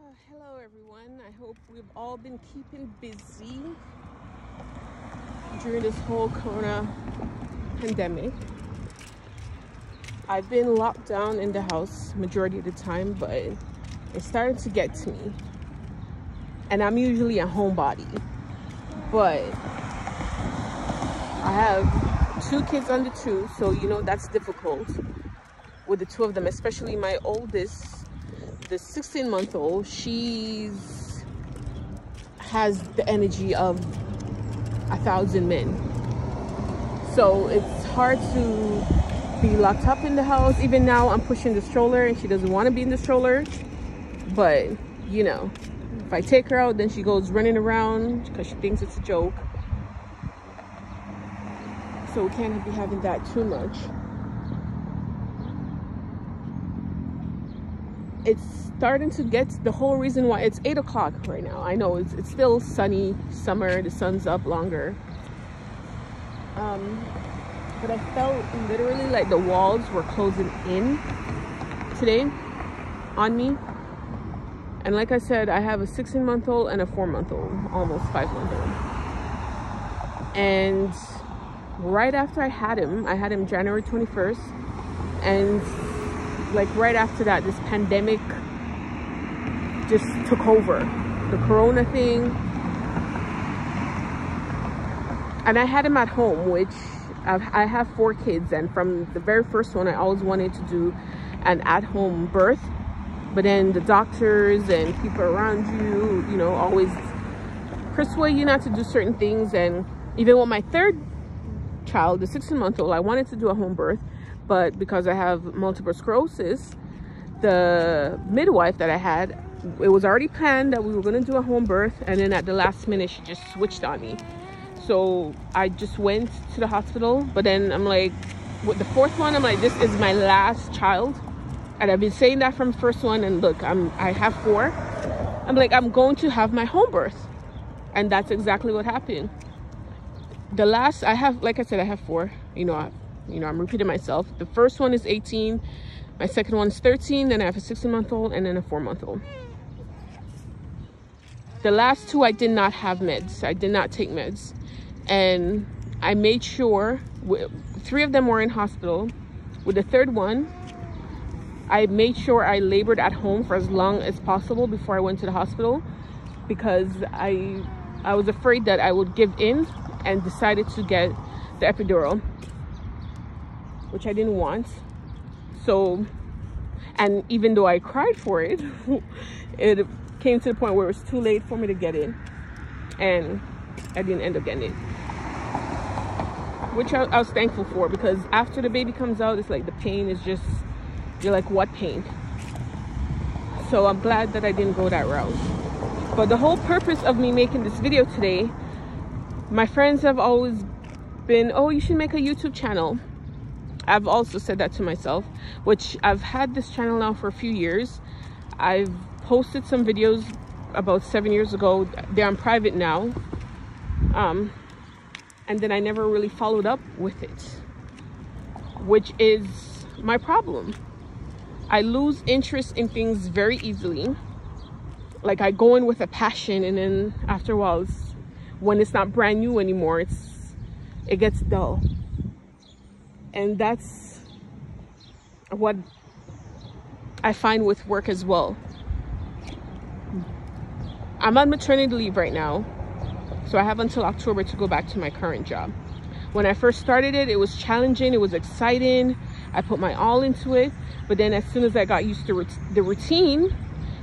Hello everyone. I hope we've all been keeping busy during this whole Corona pandemic. I've been locked down in the house majority of the time, but it's starting to get to me. And I'm usually a homebody, but I have 2 kids under 2, so you know that's difficult with the 2 of them, especially my oldest, the 16-month-old. She's has the energy of 1,000 men, so it's hard to be locked up in the house. Even now I'm pushing the stroller and she doesn't want to be in the stroller, but you know, if I take her out, then she goes running around because she thinks it's a joke. So we can't be having that too much. It's starting to get the whole reason why it's 8 o'clock right now. I know it's still sunny, summer, the sun's up longer. But I felt literally like the walls were closing in today on me. And like I said, I have a 16-month-old and a 4-month-old, almost 5-month-old. And right after I had him January 21st. And like right after that, this pandemic just took over, the Corona thing. And I had him at home, which I have 4 kids, and from the very first one I always wanted to do an at-home birth, but then the doctors and people around you know, always persuade you not to do certain things. And even with my 3rd child, the 16-month-old, I wanted to do a home birth, but because I have multiple sclerosis, the midwife that I had, it was already planned that we were going to do a home birth, and then at the last minute she just switched on me. So I just went to the hospital. But then I'm like, with the 4th one, I'm like, this is my last child, and I've been saying that from the first one, and look, I have 4. I'm like, I'm going to have my home birth, and that's exactly what happened. The last, I have, like I said, I have 4. You know, I'm repeating myself. The first one is 18, my second one is 13, then I have a 16-month-old and then a 4-month-old. The last 2 I did not have meds. I did not take meds, and I made sure 3 of them were in hospital. With the 3rd one, I made sure I labored at home for as long as possible before I went to the hospital, because I was afraid that I would give in and decided to get the epidural, which I didn't want. So, and even though I cried for it, it came to the point where it was too late for me to get it, and I didn't end up getting it, which I was thankful for, because after the baby comes out, it's like the pain is just, you're like, what pain? So I'm glad that I didn't go that route. But the whole purpose of me making this video today, my friends have always been, oh, you should make a YouTube channel. I've also said that to myself, which I've had this channel now for a few years. I've posted some videos about 7 years ago. They're on private now. And then I never really followed up with it, which is my problem. I lose interest in things very easily. Like, I go in with a passion, and then after a while, when it's not brand new anymore, it gets dull. And that's what I find with work as well. I'm on maternity leave right now, so I have until October to go back to my current job. When I first started it, it was challenging, it was exciting, I put my all into it. But then as soon as I got used to the routine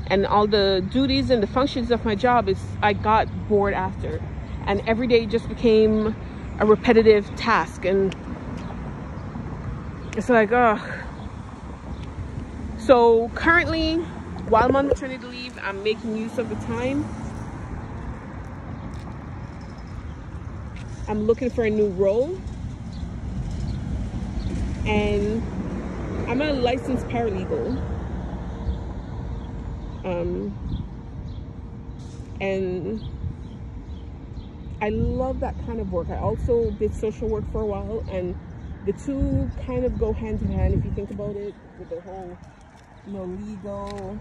and all the duties and the functions of my job, I got bored after, and every day just became a repetitive task, and it's like, ugh. So currently, while I'm on maternity leave, I'm making use of the time. I'm looking for a new role, and I'm a licensed paralegal. And I love that kind of work. I also did social work for a while, and the 2 kind of go hand in hand if you think about it, with the whole, you know, legal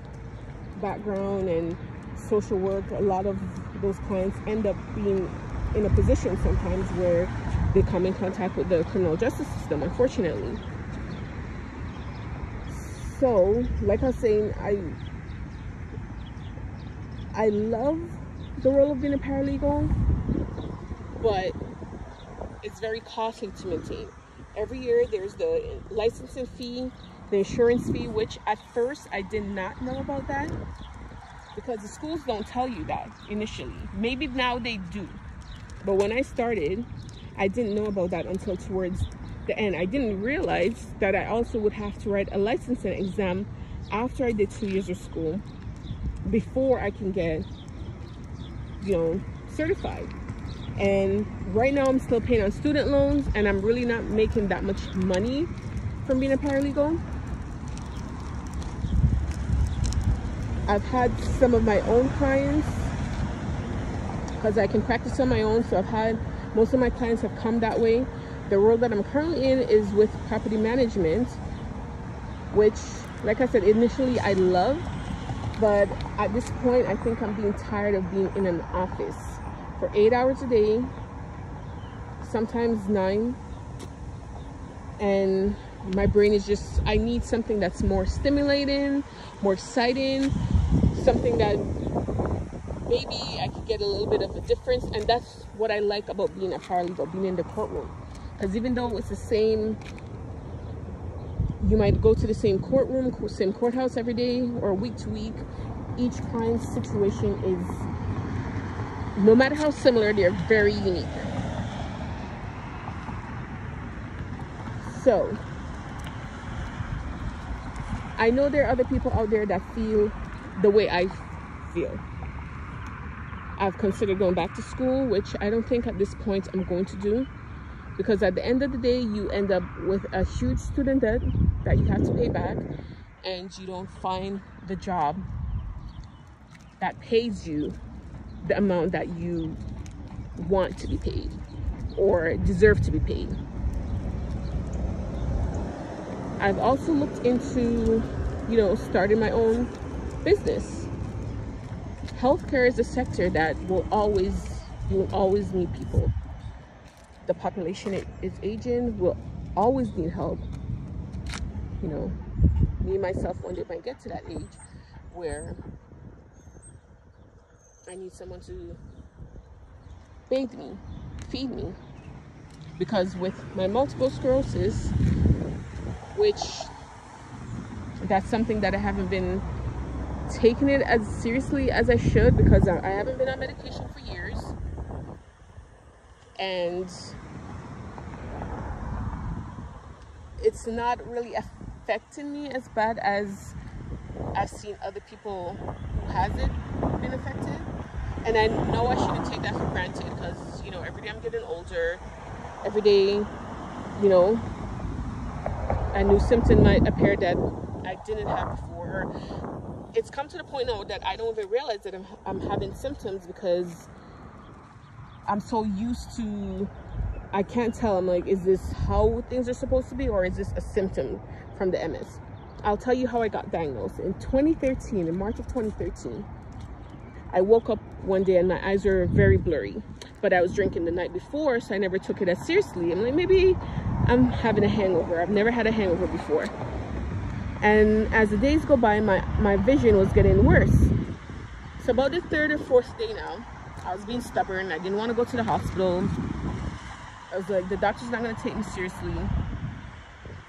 background and social work, a lot of those clients end up being in a position sometimes where they come in contact with the criminal justice system, unfortunately. So, like I was saying, I love the role of being a paralegal, but it's very costly to maintain. Every year there's the licensing fee, the insurance fee, which at first I did not know about that because the schools don't tell you that initially. Maybe now they do, but when I started, I didn't know about that until towards the end. I didn't realize that I also would have to write a licensing exam after I did 2 years of school before I can get, certified. And right now I'm still paying on student loans, and I'm really not making that much money from being a paralegal. I've had some of my own clients because I can practice on my own, so most of my clients have come that way. The role that I'm currently in is with property management, which, like I said, initially I love, but at this point I think I'm being tired of being in an office for 8 hours a day, sometimes 9, and my brain is just, I need something that's more stimulating, more exciting, something that maybe I could get a little bit of a difference. And that's what I like about being a paralegal, being in the courtroom, because even though it's the same, you might go to the same courtroom, same courthouse every day or week to week, each client's situation is, no matter how similar, they're very unique. So I know there are other people out there that feel the way I feel. I've considered going back to school, which I don't think at this point I'm going to do, because at the end of the day you end up with a huge student debt that you have to pay back, and you don't find the job that pays you the amount that you want to be paid or deserve to be paid. I've also looked into, starting my own business. Healthcare is a sector that you will always need people. The population is aging, will always need help. Me myself one day might get to that age where I need someone to bathe me, feed me, because with my multiple sclerosis, which that's something that I haven't been taking it as seriously as I should, because I haven't been on medication for years, and it's not really affecting me as bad as I've seen other people who hasn't been affected. And I know I shouldn't take that for granted, because every day I'm getting older, every day a new symptom might appear that I didn't have before. It's come to the point now that I don't even realize that I'm having symptoms, because I'm so used to, I can't tell. I'm like, is this how things are supposed to be, or is this a symptom from the MS? I'll tell you how I got diagnosed. In 2013, in March of 2013, I woke up one day and my eyes were very blurry, but I was drinking the night before, so I never took it as seriously. I'm like, maybe I'm having a hangover. I've never had a hangover before. And as the days go by, my vision was getting worse. So about the 3rd or 4th day now, I was being stubborn. I didn't want to go to the hospital. I was like, the doctor's not going to take me seriously.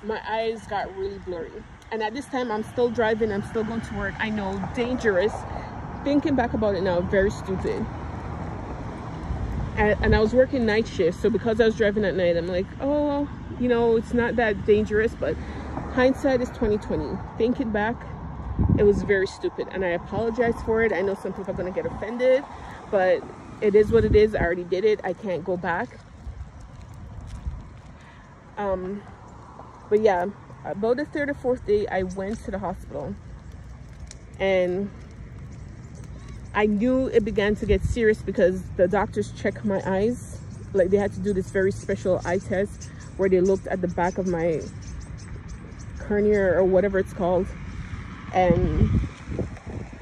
My eyes got really blurry. And at this time, I'm still driving. I'm still going to work. I know, dangerous. Thinking back about it now, very stupid. And I was working night shifts, so because I was driving at night, I'm like, oh, it's not that dangerous. But hindsight is 2020. Thinking back, it was very stupid, and I apologize for it. I know some people are going to get offended, but it is what it is. I already did it. I can't go back. But yeah, about the 3rd or 4th day, I went to the hospital, and I knew it began to get serious because the doctors checked my eyes. Like, they had to do this very special eye test where they looked at the back of my cornea or whatever it's called, and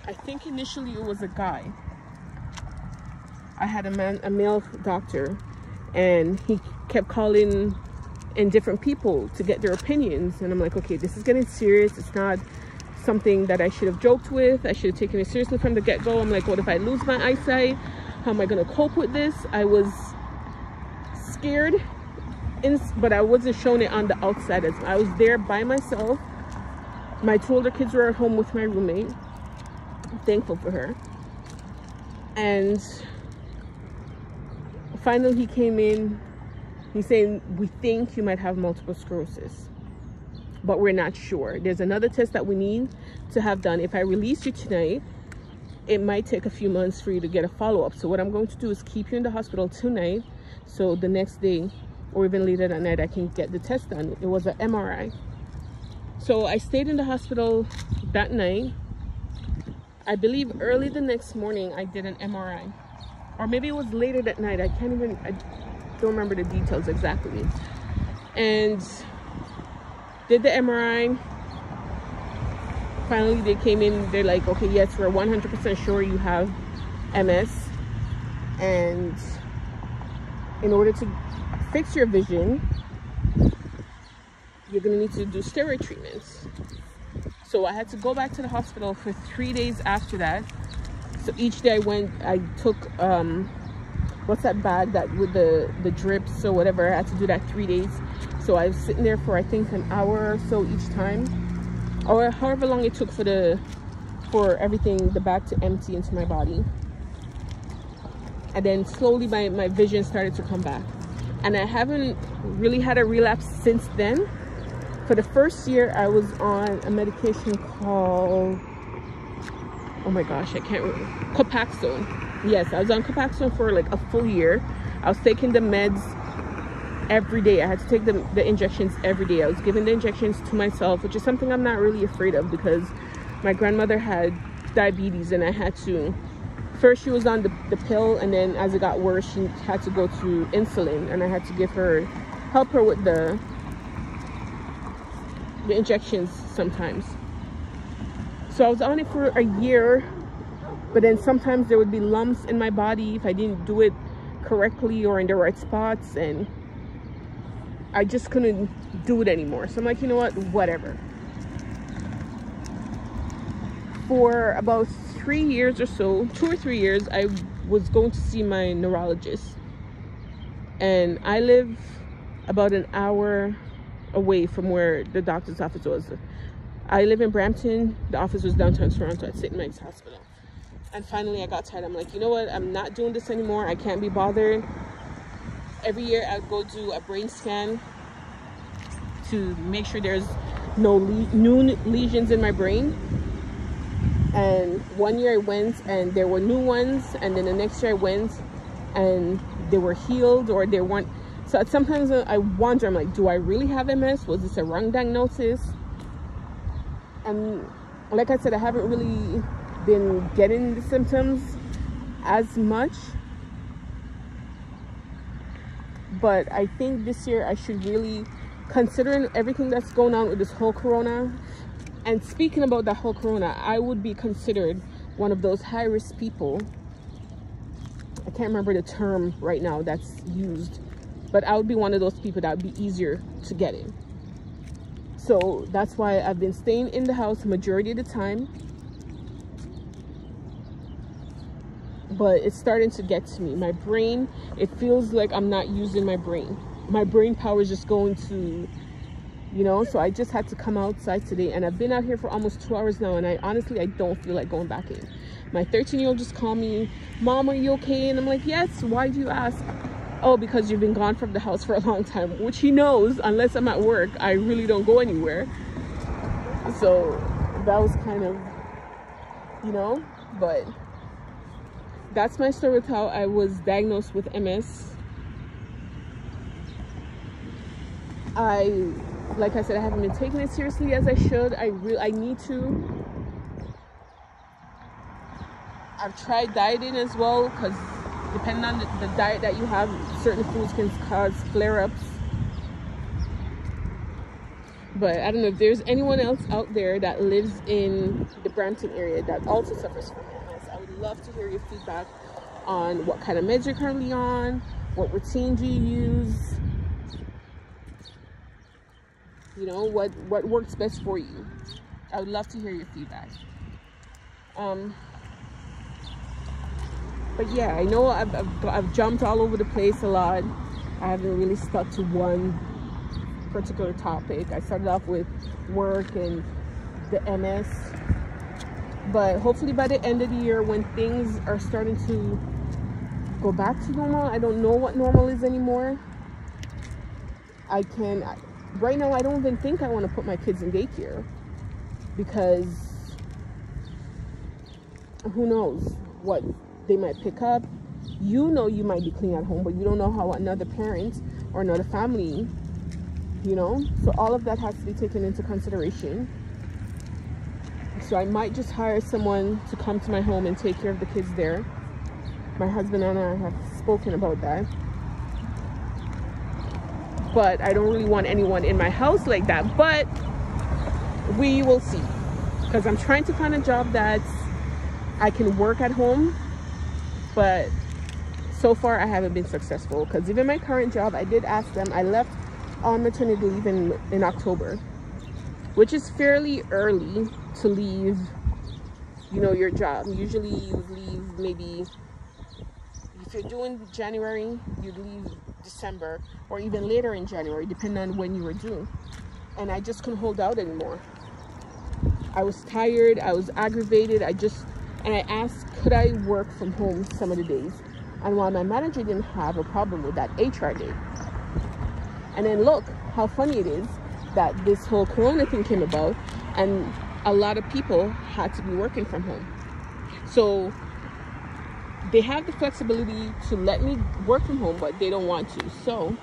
I think initially it was a guy. I had a male doctor, and he kept calling in different people to get their opinions. And I'm like, okay, this is getting serious. It's not something that I should have joked with. I should have taken it seriously from the get-go. I'm like, what if I lose my eyesight? How am I going to cope with this? I was scared, but I wasn't showing it on the outside. As I was there by myself. My two older kids were at home with my roommate. I'm thankful for her. And finally he came in. He's saying, we think you might have multiple sclerosis, but we're not sure. There's another test that we need to have done. If I release you tonight, it might take a few months for you to get a follow-up. So what I'm going to do is keep you in the hospital tonight, so the next day or even later that night I can get the test done. It was an MRI. So I stayed in the hospital that night. I believe early the next morning I did an MRI, or maybe it was later that night. I don't remember the details exactly. And did the MRI. Finally they came in, they're like, okay, yes, we're 100% sure you have MS, and in order to fix your vision, you're gonna need to do steroid treatments. So I had to go back to the hospital for 3 days after that. So each day I went, I took what's that bag that with the drips or whatever. I had to do that 3 days. So I was sitting there for I think an hour or so each time, or however long it took for everything, the bag to empty into my body. And then slowly my vision started to come back, and I haven't really had a relapse since then. For the first year I was on a medication called, oh my gosh, I can't remember, Copaxone. Yes, I was on Copaxone for like a full year. I was taking the meds every day. I had to take the injections every day. I was giving the injections to myself, which is something I'm not really afraid of, because my grandmother had diabetes, and I had to, first she was on the pill, and then as it got worse she had to go to insulin, and I had to help her with the injections sometimes. So I was on it for a year, but then sometimes there would be lumps in my body if I didn't do it correctly or in the right spots, and I just couldn't do it anymore. So I'm like, you know what, whatever. For about 3 years or so, 2 or 3 years, I was going to see my neurologist, and I live about an hour away from where the doctor's office was. I live in Brampton. The office was downtown Toronto at St. Mike's Hospital. And finally I got tired. I'm like, you know what, I'm not doing this anymore. I can't be bothered. Every year I go do a brain scan to make sure there's no new lesions in my brain. And one year I went and there were new ones, and then the next year I went and they were healed, or they weren't. So sometimes I wonder, I'm like, do I really have MS? Was this a wrong diagnosis? And like I said, I haven't really been getting the symptoms as much. But I think this year I should really, considering everything that's going on with this whole corona, and speaking about the whole corona, I would be considered one of those high-risk people. I can't remember the term right now that's used, but I would be one of those people that would be easier to get in. So that's why I've been staying in the house majority of the time. But it's starting to get to me. My brain, it feels like I'm not using my brain. My brain power is just going to, you know, so I just had to come outside today, and I've been out here for almost 2 hours now, and honestly, I don't feel like going back in. My 13-year-old just called me, Mom, are you okay? And I'm like, yes. Why do you ask? Oh, because you've been gone from the house for a long time, which he knows. Unless I'm at work, I really don't go anywhere. So that was kind of, you know, but that's my story with how I was diagnosed with MS. Like I said, I haven't been taking it seriously as I should. I need to. I've tried dieting as well, because depending on the diet that you have, certain foods can cause flare-ups. But I don't know if there's anyone else out there that lives in the Brampton area that also suffers from MS. I would love to hear your feedback on what kind of meds you're currently on, what routine do you use, you know, what works best for you. I would love to hear your feedback. But yeah, I know I've jumped all over the place a lot. I haven't really stuck to one particular topic. I started off with work and the MS, but hopefully by the end of the year, when things are starting to go back to normal, I don't know what normal is anymore. Right now I don't even think I want to put my kids in daycare, because who knows what they might pick up. You know, you might be clean at home, but you don't know how another parent or another family, you know, so all of that has to be taken into consideration. So I might just hire someone to come to my home and take care of the kids there. My husband and I have spoken about that, but I don't really want anyone in my house like that. But we will see, because I'm trying to find a job that I can work at home, but so far I haven't been successful. Because even my current job, I did ask them. I left on maternity leave in October, which is fairly early to leave, you know, your job. Usually you leave, maybe if you're doing January, you'd leave December or even later in January, depending on when you were due. And I just couldn't hold out anymore. I was tired, I was aggravated. And I asked, could I work from home some of the days? And while my manager didn't have a problem with that, HR did. And then look how funny it is that this whole Corona thing came about, and a lot of people had to be working from home. So they have the flexibility to let me work from home, but they don't want to. So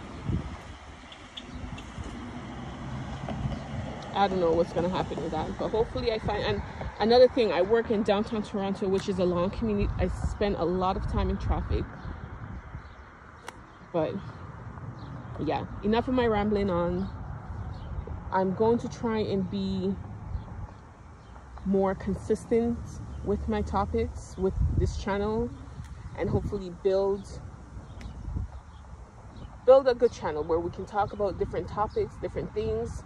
I don't know what's going to happen with that, but hopefully I find. And another thing, I work in downtown Toronto, which is a long commute. I spend a lot of time in traffic. But yeah, enough of my rambling on. I'm going to try and be more consistent with my topics, with this channel, and hopefully build a good channel where we can talk about different topics, different things.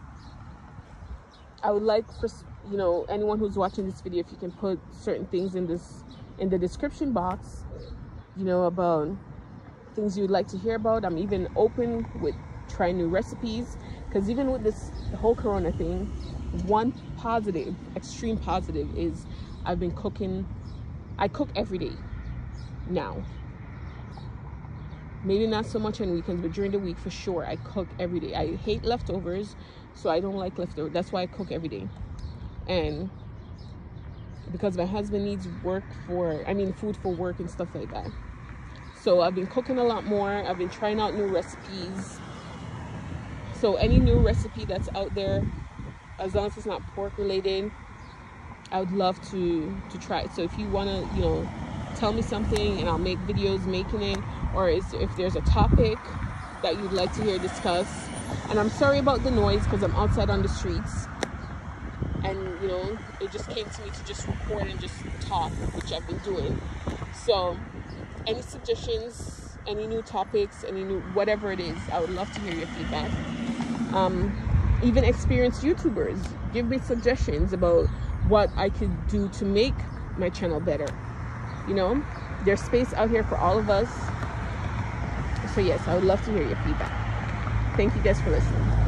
I would like for, you know, anyone who's watching this video, if you can put certain things in the description box, you know, about things you'd like to hear about. I'm even open with trying new recipes, because even with the whole Corona thing, one positive, extreme positive, is I've been cooking. I cook every day now. Maybe not so much on weekends, but during the week for sure I cook every day. I hate leftovers, so I don't like leftovers. That's why I cook every day. And because my husband needs food for work and stuff like that. So I've been cooking a lot more. I've been trying out new recipes. So any new recipe that's out there, as long as it's not pork related, I would love to try it. So if you want to, you know, tell me something and I'll make videos making it, or if there's a topic that you'd like to hear discussed. And I'm sorry about the noise, because I'm outside on the streets, and you know, it just came to me to just record and just talk, which I've been doing. So any suggestions, any new topics, any new whatever it is, I would love to hear your feedback. Even experienced YouTubers, give me suggestions about what I could do to make my channel better. You know, there's space out here for all of us. So yes, I would love to hear your feedback. Thank you guys for listening.